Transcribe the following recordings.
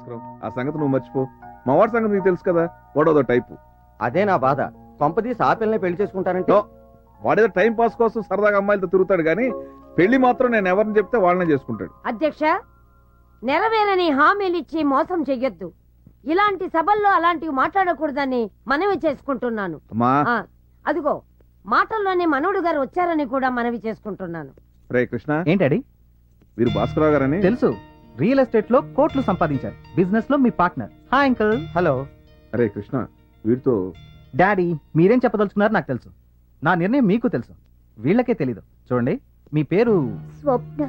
భాస్కరం, ఆ సంగతి నువ్వు మర్చిపో. మా వాడి సంగతి నీకు తెలుసు కదా, వాడోదో టైపు. అదే నా బాధ. కొంపదీసి ఆ పిల్లనే పెళ్లి చేసుకుంటానంటే. వాడేదో టైం పాస్ కోసం సరదాగా అమ్మాయిలతో తిరుగుతాడు గానీ పెళ్లి మాత్రం నేను ఎవరిని చెప్తే వాళ్ళనే చేసుకుంటాడు. అధ్యక్ష, నెరవేరని హామీలు ఇచ్చి మోసం చెయ్యొద్దు. ఇలాంటి సభల్లో అలాంటివి మాట్లాడకూడదని మనవి చేసుకుంటున్నాను. అమ్మా అదిగో మాటల్లోనే మనోడు గారు వచ్చారని కూడా మనవి చేసుకుంటున్నాను. రే కృష్ణ, ఏంటడి? వీరు భాస్కరరావు గారని తెలుసు. రియల్ ఎస్టేట్ లో కోట్లు సంపాదించారు. బిజినెస్ లో మీ పార్ట్నర్. Hi uncle. హలో. అరే కృష్ణ, వీరితో డాడీ మీరేం చెప్పదలుచుకున్నారు నాకు తెలుసు. నా నిర్ణయం మీకు తెలుసు, వీళ్ళకే తెలీదు. చూడండి, మీ పేరు స్వప్న.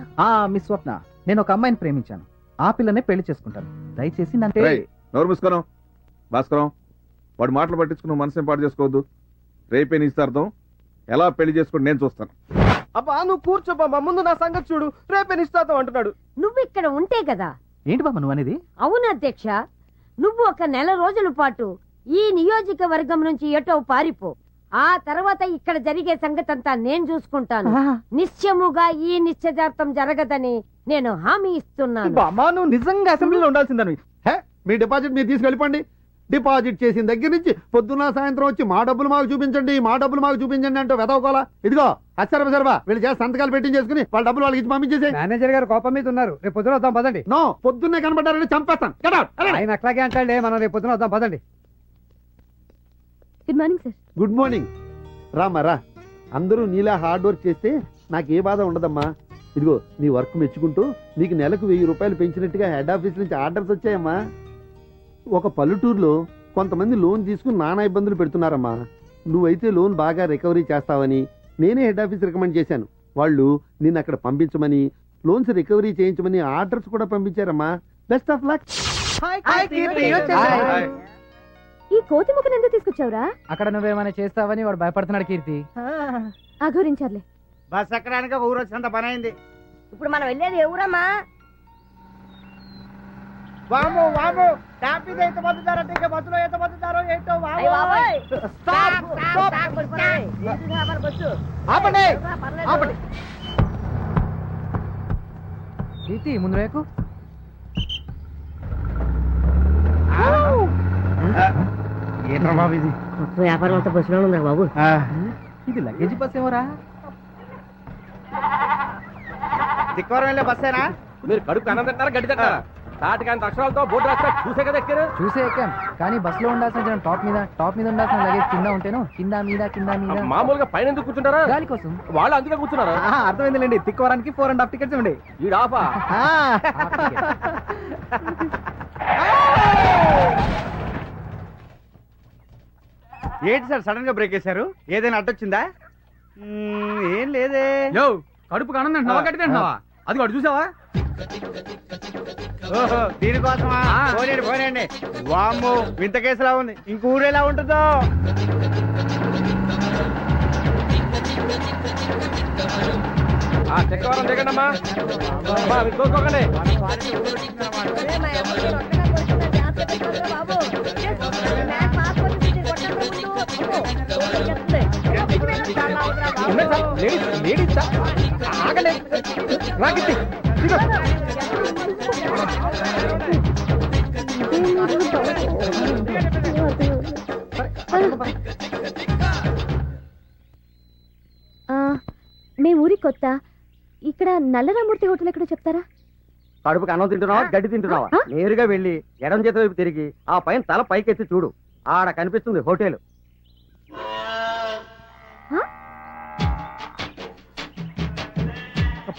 మిస్ స్వప్న. నేను ఒక అమ్మాయిని ప్రేమించాను. ఆ పిల్లనే పెళ్లి చేసుకుంటాను. దయచేసి నన్ను నోరు మూసుకోను. భాస్కరం, వాడి మాటలు పట్టించుకుని మనసేం పాటు చేసుకోవద్దు. రేపే నిశ్చితార్థం, ఎలా పెళ్లి చేసుకోండి నేను చూస్తాను. అబ్బా నువ్వు కూర్చోబా, ముందు నా సంగతి చూడు. రేపే నిశ్చితార్థం అంటున్నాడు. నువ్వు ఇక్కడ ఉంటే కదా. ఏంటి బాబా నువ్వు అనేది? అవును అధ్యక్ష, నువ్వు ఒక నెల రోజుల పాటు ఈ నియోజకవర్గం నుంచి ఎటో పారిపో. ఆ తర్వాత ఇక్కడ జరిగే సంగతంతా నేను చూసుకుంటాను. నిశ్చయముగా ఈ నిశ్చితార్థం జరగదని నేను హామీ ఇస్తున్నాను. బాబా నువ్వు నిజంగా అసెంబ్లీలో ఉండాల్సిందని. మీ డిపాజిట్ మీరు తీసుకెళ్ళిపోండి. డిపాజిట్ చేసిన దగ్గర నుంచి పొద్దున్న సాయంత్రం వచ్చి మా డబ్బులు మాకు చూపించండి, మా డబ్బులు మాకు చూపించండి అంటే వెదవకోలా. ఇదిగో అచ్చరబసరబా వీళ్ళు చేసి సంతకాలు పెట్టించేసుకుని వాళ్ళ డబ్బులు వాళ్ళకి ఇచ్చి పంపించేసి. మేనేజర్ గారు కోపం మీద ఉన్నారు. రేపు పొద్దున వద్దాం పదండి. నో, పొద్దున్నే కనబడ్డారని చంపేస్తాను. Get out. ఆయన అట్లాగే అంటాడే. మనం రేపు పొద్దున వద్దాం పదండి. Good morning sir. Good morning. రామారా, అందరూ నీలా హార్డ్ వర్క్ చేస్తే నాకు ఏ బాధ ఉండదమ్మా. ఇదిగో నీ వర్క్ మెచ్చుకుంటూ నీకు నెలకు 1000 రూపాయలు పెంచినట్టుగా హెడ్ ఆఫీస్ నుంచి ఆర్డర్స్ వచ్చాయమ్మా. ఒక పల్లెటూరులో కొంతమంది లోన్ తీసుకుని నానా ఇబ్బందులు పెడుతున్నారమ్మా. నువ్వైతే లోన్ బాగా రికవరీ చేస్తావని నేనే హెడ్ ఆఫీస్ రికమెండ్ చేశాను. వాళ్ళు నిన్ను అక్కడ పంపించమని, లోన్స్ రికవరీ చేయించమని ఆర్డర్స్ కూడా పంపించారమ్మా. Best of luck. ఈ కోతి ముఖం ఎందుకు తీసుకొచ్చావురా? అక్కడ నువ్వేమైనా చేస్తావని వాడు భయపడుతున్నాడు. కీర్తి అఘోరించారులే. బస్ ఎక్కడానికి ఊరు వచ్చినంత పని అయింది. ఇప్పుడు మనం వెళ్ళేది ఎవరమ్మా? వాము వాము టాపీ ఎంత పొందుతారంటే ఇంకా బస్సులో ఎంత పొందుతారో ఏంటో. ఆపండి ఆపండి. కీర్తి ముందు రేకు. ఏంట్రా బాబు ఇది? మొత్తం వ్యాపారం అంతా బస్సులో ఉందా బాబు? ఇది లగేజ్ బస్ ఏమోరా. దిక్కువరం వెళ్ళే బస్సేనా? మీరు కడుపు అన్నం తింటారా గడ్డి తింటారా? తాటికాంత అక్షరాలతో బోర్డు రాస్తా చూసే కదా ఎక్కారు. చూసే ఎక్కాం, కానీ బస్ లో ఉండాల్సిన జనం టాప్ మీద ఉండాల్సిన లగేజ్ కింద ఉంటేను కింద మీద మామూలుగా పైన ఎందుకు కూర్చుంటారా? గాలి కోసం. వాళ్ళు అందుకే కూర్చున్నారా? అర్థమైందిలేండి. తిక్కువరానికి 4.5 టికెట్స్ ఉండే. ఈ ఆఫా ఏంటి సార్ సడన్ గా బ్రేక్ వేశారు? ఏదైనా అడ్డొచ్చిందా? ఏం లేదే. కడుపుకి ఆనందం తింటున్నావా గడ్డి తింటున్నావా? అది వాడు చూసావా? ఓహో దీనికోసమా? పోనండి. వామ్మో వింత కేసులా ఉంది. ఇంక ఊరేలా ఉంటుందో. చక్రవారం దిగండమ్మా. మీరు కోసుకోకండి. మీ ఊరి కొత్త. ఇక్కడ నల్లరామూర్తి హోటల్ ఎక్కడో చెప్తారా? కడుపుకి అన్నం తింటున్నావా గడ్డి తింటున్నావా? నేరుగా వెళ్ళి ఎడం చేతి వైపు తిరిగి ఆ పైన తల పైకెత్తి చూడు. ఆడ కనిపిస్తుంది హోటల్.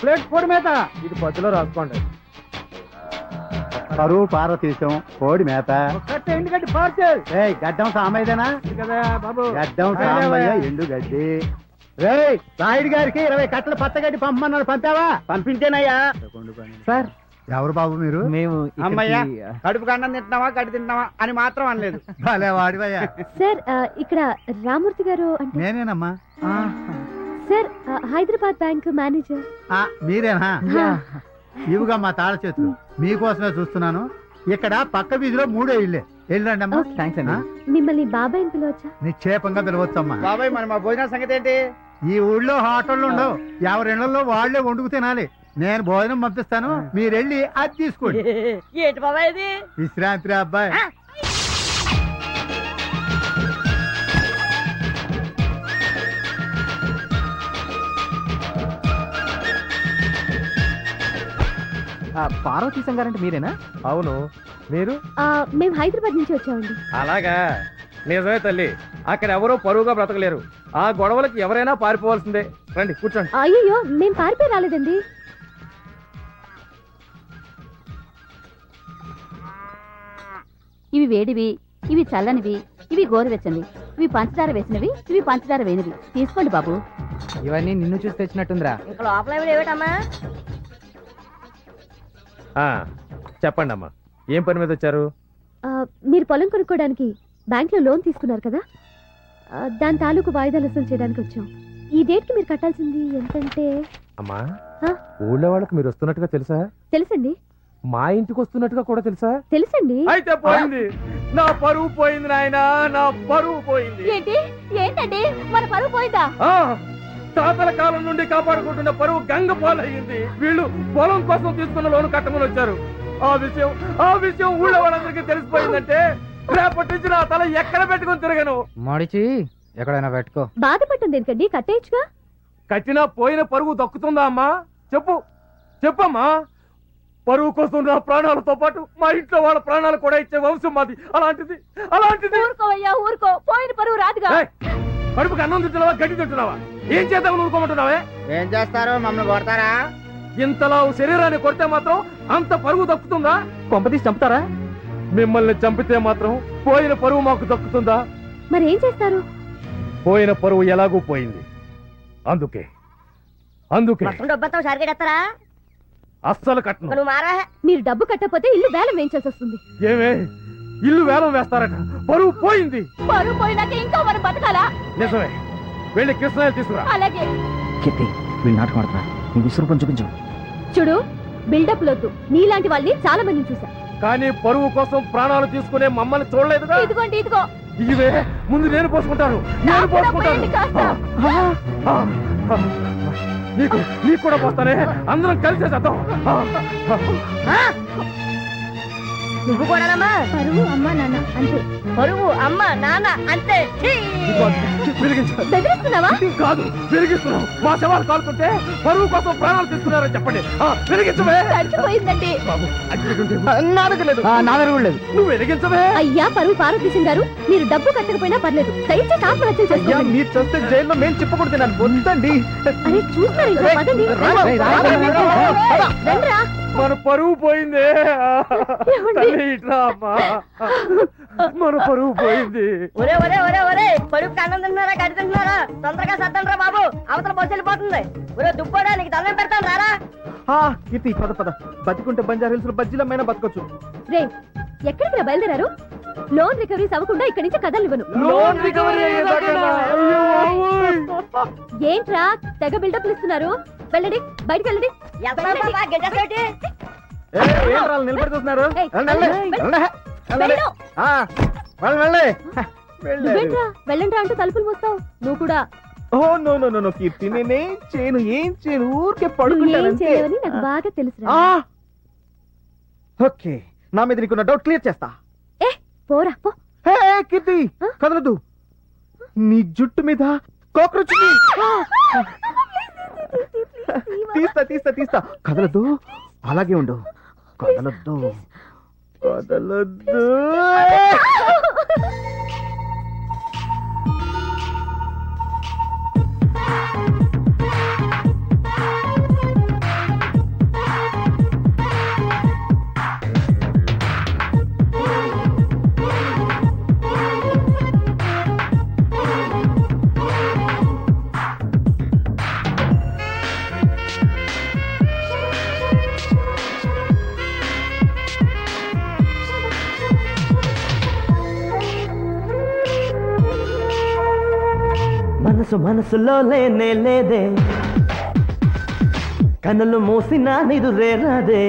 ప్లేట్ పొడి మేత. ఇది పద్దులో రాసుకోండి. కరువు పార్వతీశం కోడి మేత. ఎందుకంటే పార్సల్ గడ్డం సామయ్యదేనా? కదా బాబు. గడ్డం సామయ్య ఎండు గడ్డి. రేయ్ నాయుడు గారికి 20 కట్టలు పచ్చగడ్డి పంపమన్నాడు, పంపావా? పంపించేనయ్యా. సార్ ఎవరు బాబు మీరు? మేము అమ్మయ్యా కడుపు అన్నం తింటున్నావా గడ్డి తింటున్నావా అని మాత్రం అనలేదు. భలే వాడివయ్యా. సార్ ఇక్కడ రామూర్తి గారు అంటే నేనేనమ్మా. Sir Hyderabad bank manager. మీరేనా? ఇవిగా మా తాళ చేతులు మీకోసమే చూస్తున్నాను. ఇక్కడ పక్క వీధిలో 3 ఇళ్ళే. వెళ్ళండి అమ్మా. థ్యాంక్స్ అండి. మిమ్మల్ని బాబాయ్ పిలవచ్చా? నిక్షేపంగా పిలవచ్చమ్మా. బాబాయ్ మరి మా భోజనం సంగతి ఏంటి? ఈ ఊళ్ళో హోటళ్ళు ఉండవు. ఎవరిళ్లలో వాళ్లే వండుకు తినాలి. నేను భోజనం పంపిస్తాను, మీరు వెళ్ళి అది తీసుకోండి. ఏంటి బాబాయ్ ఇది? విశ్రాంతి రా అబ్బాయి. పార్వతీ సంగారంటే మీరేనా? అవును, మీరు? మేము హైదరాబాద్ నుంచి వచ్చామండి. అలాగా, నిజమే తల్లి. అక్కడ ఎవరో పరువుగా బ్రతకలేరు. ఆ గొడవలకి ఎవరైనా పారిపోవాల్సిందే. రండి కూర్చోండి. అయ్యో, మేము పారిపోయి రాలేదండి. ఇవి వేడివి, ఇవి చల్లనివి, ఇవి గోరువెచ్చనివి, ఇవి పంచదార వేసినవి, ఇవి పంచదార వేనివి. తీసుకోండి బాబు. ఇవన్నీ నిన్ను చూసి తెచ్చినట్టుందిరా. ఇంకా లోపల ఏమిటమ్మా? చెప్పండి అమ్మా, ఏం పని మీద వచ్చారు? మీరు పొలం కొనుక్కోవడానికి బ్యాంక్ లో లోన్ తీసుకున్నారు కదా, దాని తాలూకు వాయిదాలు వసూలు చేయడానికి వచ్చాం. ఈ డేట్ కి మీరు కట్టాల్సింది ఎంతంటే... అమ్మా, ఊళ్ళో వాళ్ళకి మీరు వస్తున్నట్టుగా తెలుసా? తెలుసండి. మా ఇంటికి వస్తున్నట్టుగా కూడా తెలుసా? తెలుసండి. అయితే పోయింది, నా పరువు పోయింది నాయనా, నా పరువు పోయింది. ఏంటండి మన పరువు పోయిందా? తాతల కాలం నుండి కాపాడుకుంటున్న పరువు గంగ పాలయ్యింది. వీళ్ళు పొలం కోసం తీసుకున్న లోను కట్టమని వచ్చారు. ఆ విషయం ఊళ్ళో వాళ్ళందరికీ తెలిసిపోయిందంటే రేపటి నుంచి నా తల ఎక్కడ పెట్టుకుని తిరగను. మడిచి ఎక్కడైనా పెట్టుకో. బాధపడుతుంది ఎందుకండి, కట్టేయచ్చుగా. కట్టినా పోయిన పరువు దక్కుతుందా అమ్మా? చెప్పమ్మా. పరువు కోసం నా ప్రాణాలతో పాటు మా ఇంట్లో వాళ్ళ ప్రాణాలు కూడా ఇచ్చే వంశం మాది. అలాంటిది ఊరుకోవయ్యా, ఊరుకో. పోయిన పరువు రాదుగా. కడుపుకి అన్నం తింటున్నావా, గడ్డి తింటున్నావా? ఏం చేద్దామని ఊరుకోమంటున్నావే? ఏం చేస్తారు, మమ్మల్ని కొడతారా? ఇంతలా శరీరాన్ని కొడితే మాత్రం అంత పరువు దక్కుతుందా? కొంపతీసి చంపుతారా? మిమ్మల్ని చంపితే మాత్రం పోయిన పరువు మాకు దక్కుతుందా? మరి ఏం చేస్తారు? పోయిన పరువు ఎలాగూ పోయింది. అందుకే డబ్బుతో సరిగెడతారా? అస్సలు కట్టను. మీరు డబ్బు కట్టకపోతే ఇల్లు వేలం వేయించాల్సి వస్తుంది. ఏమే, ఇల్లు వేలం వేస్తారట? పరువు పోయింది. పరువు పోయినాక ఇంకా మనం బతకాలా? నిజమే, వెళ్ళి కృష్ణాయలు తీసుకురా. అలాగే. వీళ్ళు నాటకం ఆడుతున్నా. నువ్వు విసురుపని చూపించు. చూడు, బిల్డప్ లొద్దు. నీలాంటి వాళ్ళని చాలా మందిని చూసా. కానీ పరువు కోసం ప్రాణాలు తీసుకునే మమ్మల్ని చూడలేదుగా. ఇదిగోండి, ఇదిగో. ఇవే ముందు నేను పోసుకుంటాను. నీకు కూడా పోస్తానే. అందరం కలిసే చేద్దాం. నువ్వు కూడానమ్మా? పరువు అమ్మా నాన్న అంతే. పరువు అమ్మ నాన్న అంతే. బెదిరిస్తున్నావా? కాదు, పెరిగిస్తున్నావు. మా శవాలు కాలుతుంటే పరువు కోసం ప్రాణాలు తీసుకున్నారని చెప్పండి. పెరిగించవే. తడిచిపోయిందండి. నాదరగలేదు. నువ్వు వెలిగించవే. అయ్యా పరువు పార్వతీశం గారు, మీరు డబ్బు కట్టకపోయినా పర్లేదు, దయచేసి ఆత్మహత్య చేసుకోండి. మీరు చూస్తే జైల్లో మేము చెప్పకూడదు. నన్ను వద్దండి. అరే చూస్తారు ఇంకా, పదండి. రండ్రా. మన పరువు పోయిందే. ఇట్లా అమ్మా, మన పరువు పోయింది. ఒరే ఒరే ఒరే ఒరే, పరువుకి అన్నం తింటున్నారా, గడ్డి తింటున్నారా? తొందరగా సత్తండ్రా బాబు, అవతల బస్సు వెళ్ళిపోతుంది. ఒరే దుబ్బోడా, నీకు దండం పెడతాను రారా. కీర్తి పద. బతికుంటే బంజారా హిల్స్ లో బజ్జీలమైనా బతకొచ్చు. రే, ఎక్కడికి బయలుదేరారు? లోన్ రికవరీస్ అవ్వకుండా ఇక్కడి నుంచి కదలివ్వను. లోన్ రికవరీ ఏంట్రా తెగ బిల్డప్ ఇస్తున్నారు? వెళ్ళండి, బయటికి వెళ్ళండి. నిలబడి చూస్తున్నారు. వెళ్ళండి అంటూ తలుపులు మూస్తావు. నువ్వు కూడా. నో కీర్తి, నేనేం చేయను. ఊరికే ఏం పడుకుంటాను. చేయని నాకు బాగా తెలుసు. ఓకే, నా మీద నీకున్న డౌట్ క్లియర్ చేస్తా. పోరా పో. కీర్తి కదలదు. నీ జుట్టు మీద కాక్రోచ్. తీస్తా. కదలదు, అలాగే ఉండు. కదలొద్దు. మనసులో లేదే, కనులు మూసినా నిదురే రాదే.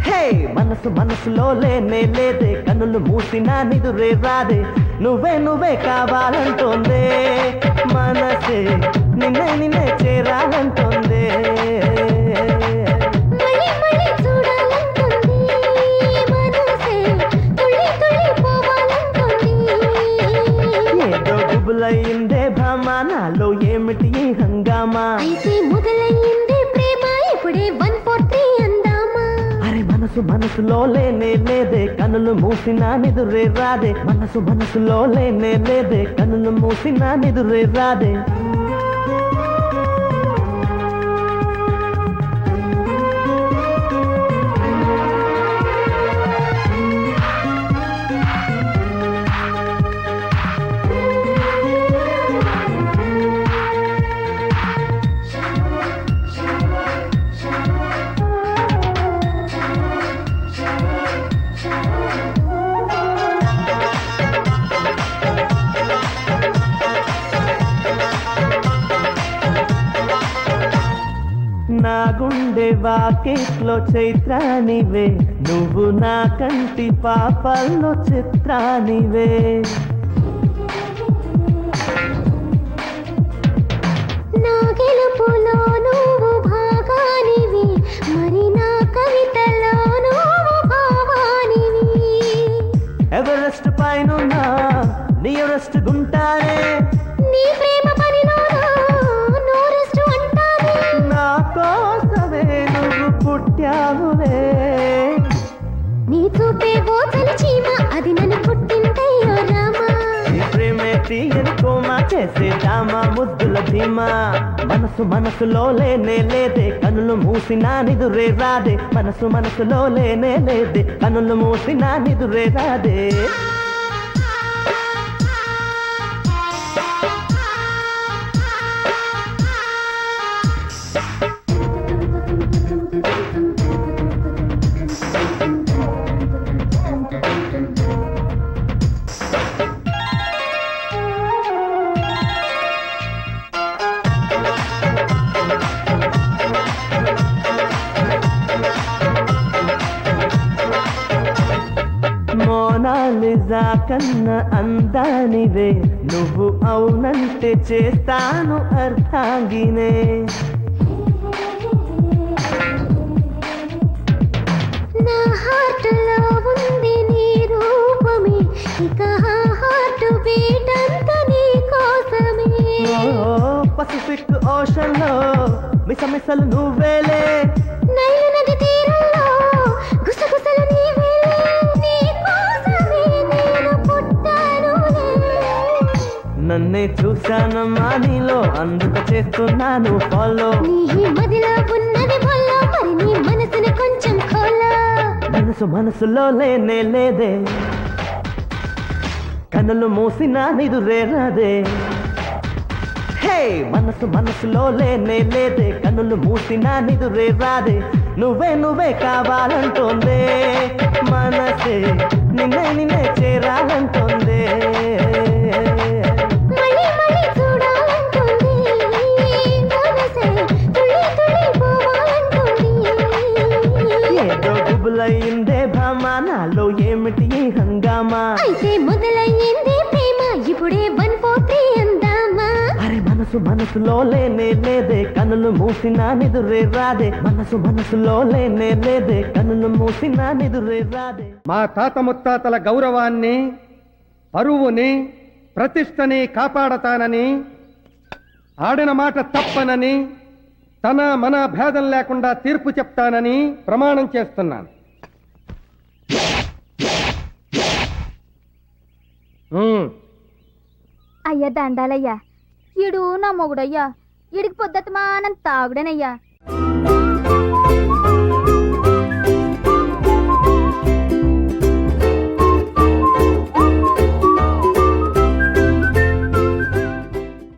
హే, మనసులో లేదే, కనులు మూసినా నిదురే రాదే. నువ్వే కావాలంటోందే, మనసే నిన్నే చేరాలంటోందే. ఏమిటి ఈ హంగామా అయితే మొదలయ్యింది ప్రేమ ఇప్పుడే 143 అందామా అరే మనసు మనసులో లేనే లేదే కనులు మూసినా నిదురే రాదే మనసు మనసులో లేనే లేదే కనులు మూసినా నిదురే రాదే నా గుండె వాకిట్లో చైత్రానివే నువ్వు నా కంటి పాపల్లో చిత్రానివే నా గెలుపులో నువ్వు భాగానివి మరి నా కవితలో నువ్వు భావానివి ఎవరెస్ట్ పైనున్నా నియరెస్ట్ గుంటానే నీ ప్రేమ పనిలో నోరెస్ట్ అంటానే నా కోసమే నువ్వు పుట్టావులే నీ చూపే ఓ చీమ అది నన్ను పుట్టిందయ్యో రామా నీ ప్రేమే తీయని కోమా చేసే దామా ముద్దుల ధీమా మనసు మనసులో లేనే లేదే కనులు మూసినా నిదురే రాదే మనసు మనసులో లేనే లేదే కనులు మూసినా నిదురే రాదే మోనాలిజా కన్న అందానివే నువ్వు అవునంటే చేస్తాను అర్థాంగినే నా హార్ట్లో ఉంది నీ రూపమే ఇక హార్ట్ బీట్ అంత నీ కోసమే పసిఫిక్ ఓషన్ లో మిసమిసలు నువ్వేలే నైలు నది తీరంలో గుసగుసలు నీవేలే నీ కోసమే నేను పుట్టానులే నన్నే చూశానమ్మా నీలో అందుకు చేస్తున్నాను ఫాలో నీ మదిలో ఉన్నది బొల్లో మరి నీ మనసుని కొంచెం ఖోలా మనసు మనసులో లేనే లేదే కనులు మూసినా నిదురే రాదే హే మనసు మనసులో లేనే లేదే కనులు మూసినా నిదురే రాదే నువ్వే నువ్వే కావాలంటోందే మనసే నిన్నే నిన్నే చేరాలంటోందే మళ్ళీ మళ్ళీ చూడాలంటుంది మనసే తుళ్ళి తుళ్ళి పోవాలంటుంది ఏదో గుబులయ్యిందే భామా నాలో ఏమిటి ఈ హంగామా అయితే మొదలయ్యింది ప్రేమ ఇప్పుడే 143 అందామా అరే మనసు మనసులో లేనే లేదే కనులు మూసినా నిదురే రాదే మనసు మనసులో లేనే లేదే కనులు మూసినా నిదురే రాదే మా తాత ముత్తాతల గౌరవాన్ని పరువుని ప్రతిష్టని కాపాడతానని ఆడిన మాట తప్పనని తన మన భేదం లేకుండా తీర్పు చెప్తానని ప్రమాణం చేస్తున్నాను. అయ్యా దండాలయ్యా ఈడు నా మొగుడయ్యా ఈడికి పొద్దతమానం తాగుడనయ్యా